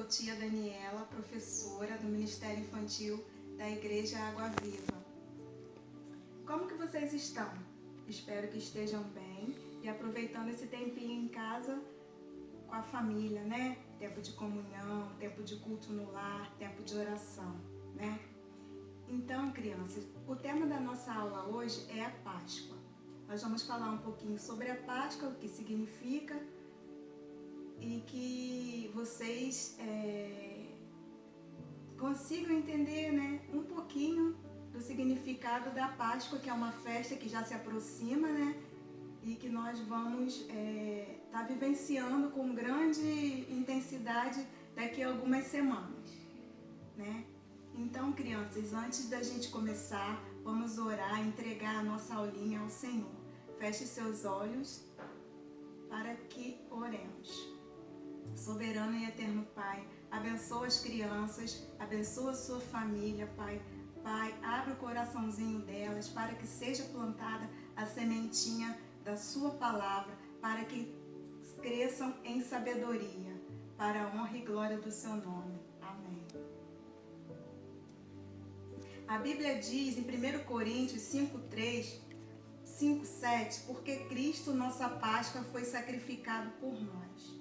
tia Daniela, professora do Ministério Infantil da Igreja Água Viva. Como que vocês estão? Espero que estejam bem e aproveitando esse tempinho em casa com a família, né? Tempo de comunhão, tempo de culto no lar, tempo de oração, né? Então, crianças, o tema da nossa aula hoje é a Páscoa. Nós vamos falar um pouquinho sobre a Páscoa, o que significa, e que vocês consigam entender, né, um pouquinho do significado da Páscoa, que é uma festa que já se aproxima, né, e que nós vamos estar vivenciando com grande intensidade daqui a algumas semanas, né? Então, crianças, antes da gente começar, vamos orar, entregar a nossa aulinha ao Senhor. Feche seus olhos para que oremos. Soberano e eterno Pai, abençoa as crianças, abençoa a sua família, Pai. Pai, abre o coraçãozinho delas para que seja plantada a sementinha da sua palavra, para que cresçam em sabedoria, para a honra e glória do seu nome. Amém. A Bíblia diz em 1 Coríntios 5:3, 5:7, porque Cristo, nossa Páscoa, foi sacrificado por nós.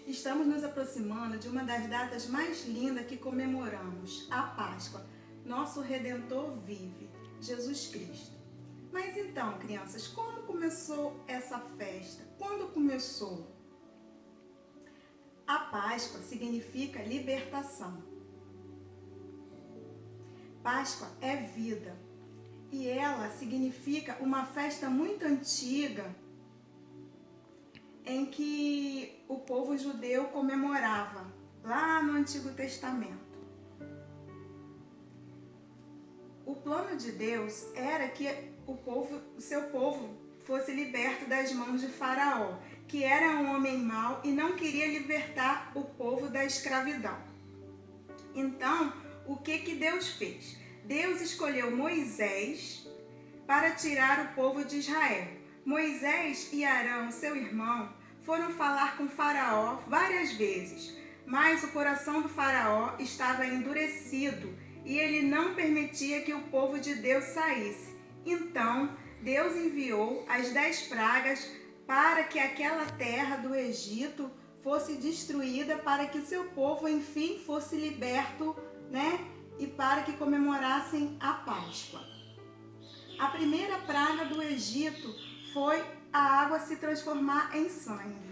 Estamos nos aproximando de uma das datas mais lindas que comemoramos, a Páscoa. Nosso Redentor vive, Jesus Cristo. Mas então, crianças, como começou essa festa? Quando começou? A Páscoa significa libertação. Páscoa é vida. E ela significa uma festa muito antiga em que o povo judeu comemorava lá no Antigo Testamento. O plano de Deus era que o seu povo fosse liberto das mãos de Faraó, que era um homem mau e não queria libertar o povo da escravidão. Então, o que Deus fez? Deus escolheu Moisés para tirar o povo de Israel. Moisés e Arão, seu irmão, foram falar com Faraó várias vezes, mas o coração do Faraó estava endurecido e ele não permitia que o povo de Deus saísse. Então, Deus enviou as 10 pragas para que aquela terra do Egito fosse destruída, para que o seu povo, enfim, fosse liberto, né? E para que comemorassem a Páscoa. A primeira praga do Egito foi a água se transformar em sangue.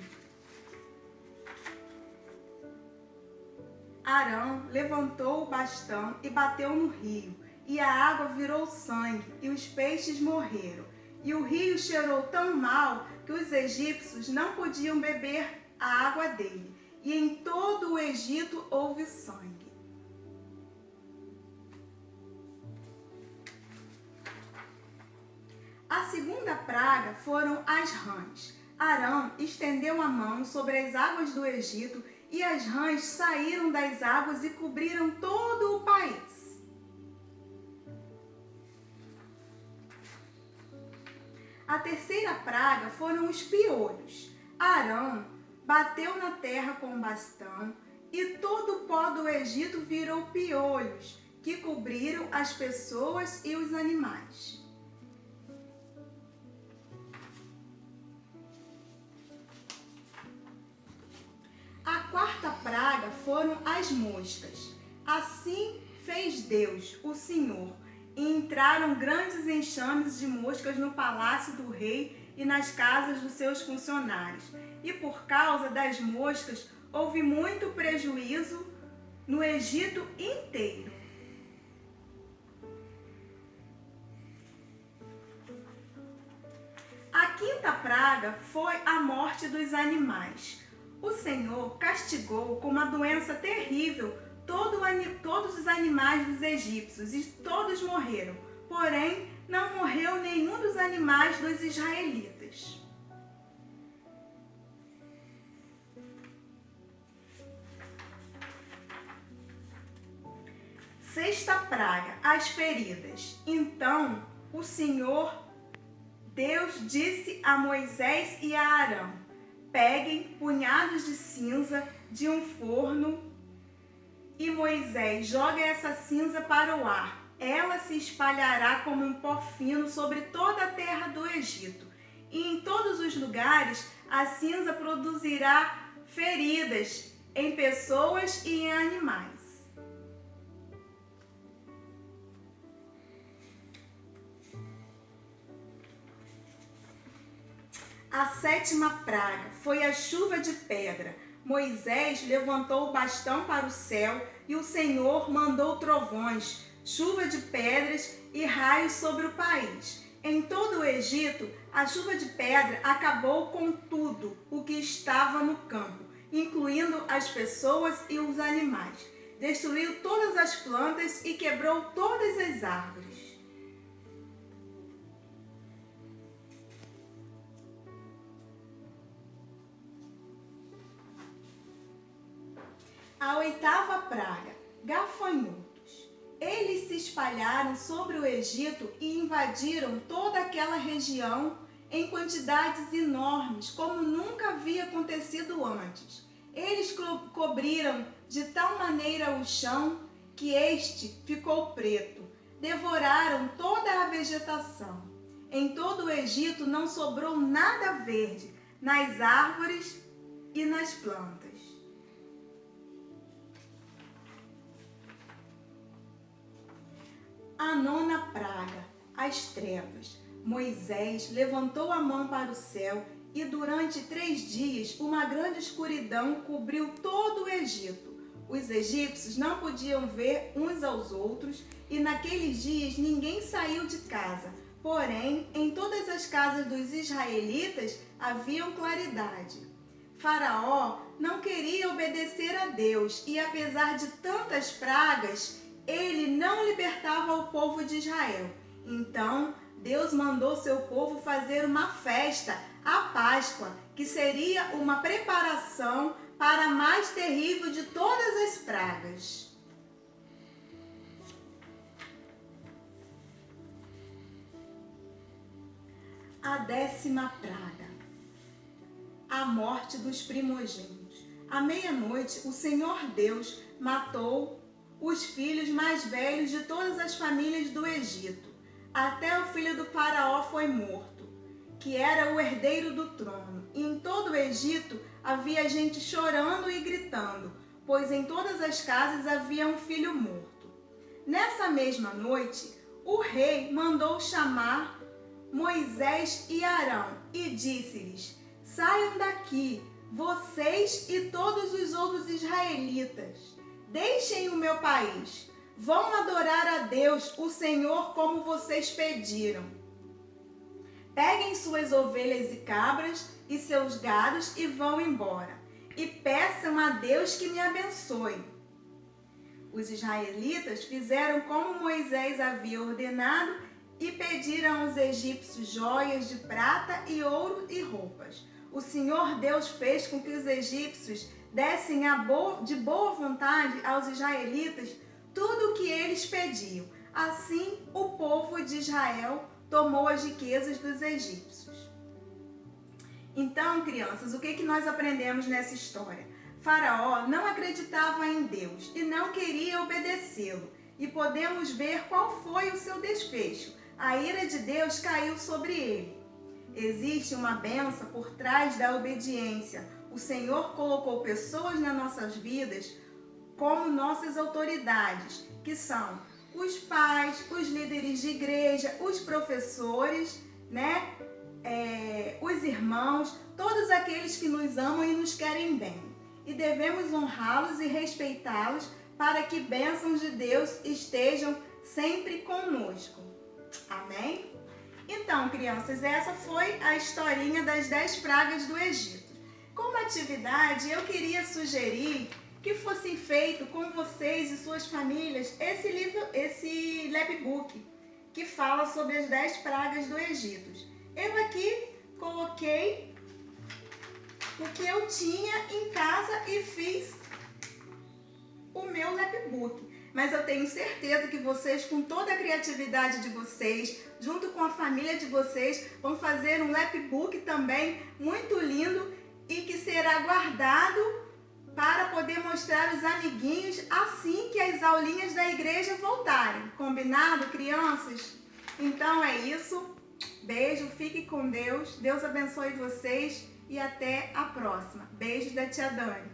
Arão levantou o bastão e bateu no rio, e a água virou sangue, e os peixes morreram. E o rio cheirou tão mal que os egípcios não podiam beber a água dele, e em todo o Egito houve sangue. A segunda praga foram as rãs. Arão estendeu a mão sobre as águas do Egito e as rãs saíram das águas e cobriram todo o país. A terceira praga foram os piolhos. Arão bateu na terra com um bastão e todo o pó do Egito virou piolhos, que cobriram as pessoas e os animais. A quarta praga foram as moscas. Assim fez Deus, o Senhor, e entraram grandes enxames de moscas no palácio do rei e nas casas dos seus funcionários. E por causa das moscas, houve muito prejuízo no Egito inteiro. A quinta praga foi a morte dos animais. O Senhor castigou com uma doença terrível todos os animais dos egípcios e todos morreram. Porém, não morreu nenhum dos animais dos israelitas. Sexta praga, as feridas. Então, o Senhor Deus disse a Moisés e a Arão: peguem punhados de cinza de um forno e Moisés joga essa cinza para o ar. Ela se espalhará como um pó fino sobre toda a terra do Egito. E em todos os lugares a cinza produzirá feridas em pessoas e em animais. A sétima praga foi a chuva de pedra. Moisés levantou o bastão para o céu e o Senhor mandou trovões, chuva de pedras e raios sobre o país. Em todo o Egito, a chuva de pedra acabou com tudo o que estava no campo, incluindo as pessoas e os animais. Destruiu todas as plantas e quebrou todas as árvores. A oitava praga, gafanhotos. Eles se espalharam sobre o Egito e invadiram toda aquela região em quantidades enormes, como nunca havia acontecido antes. Eles cobriram de tal maneira o chão que este ficou preto. Devoraram toda a vegetação. Em todo o Egito não sobrou nada verde, nas árvores e nas plantas. A nona praga, as trevas. Moisés levantou a mão para o céu e durante 3 dias uma grande escuridão cobriu todo o Egito. Os egípcios não podiam ver uns aos outros e naqueles dias ninguém saiu de casa. Porém, em todas as casas dos israelitas havia claridade. Faraó não queria obedecer a Deus e apesar de tantas pragas, ele não libertava o povo de Israel. Então, Deus mandou seu povo fazer uma festa, a Páscoa, que seria uma preparação para a mais terrível de todas as pragas. A 10ª praga, a morte dos primogênitos. À meia-noite, o Senhor Deus matou os filhos mais velhos de todas as famílias do Egito. Até o filho do faraó foi morto, que era o herdeiro do trono. E em todo o Egito havia gente chorando e gritando, pois em todas as casas havia um filho morto. Nessa mesma noite, o rei mandou chamar Moisés e Arão e disse-lhes: saiam daqui, vocês e todos os outros israelitas. Deixem o meu país. Vão adorar a Deus, o Senhor, como vocês pediram. Peguem suas ovelhas e cabras e seus gados e vão embora. E peçam a Deus que me abençoe. Os israelitas fizeram como Moisés havia ordenado e pediram aos egípcios joias de prata e ouro e roupas. O Senhor Deus fez com que os egípcios dessem de boa vontade aos israelitas tudo o que eles pediam. Assim, o povo de Israel tomou as riquezas dos egípcios. Então, crianças, o que nós aprendemos nessa história? Faraó não acreditava em Deus e não queria obedecê-lo. E podemos ver qual foi o seu desfecho. A ira de Deus caiu sobre ele. Existe uma bênção por trás da obediência. O Senhor colocou pessoas nas nossas vidas como nossas autoridades, que são os pais, os líderes de igreja, os professores, os irmãos, todos aqueles que nos amam e nos querem bem. E devemos honrá-los e respeitá-los para que bênçãos de Deus estejam sempre conosco. Amém? Então, crianças, essa foi a historinha das 10 pragas do Egito. Como atividade, eu queria sugerir que fosse feito com vocês e suas famílias esse lapbook, que fala sobre as 10 pragas do Egito. Eu aqui coloquei o que eu tinha em casa e fiz o meu lapbook. Mas eu tenho certeza que vocês, com toda a criatividade de vocês, junto com a família de vocês, vão fazer um lapbook também muito lindo e que será guardado para poder mostrar os amiguinhos assim que as aulinhas da igreja voltarem. Combinado, crianças? Então é isso. Beijo, fique com Deus. Deus abençoe vocês e até a próxima. Beijo da tia Dani.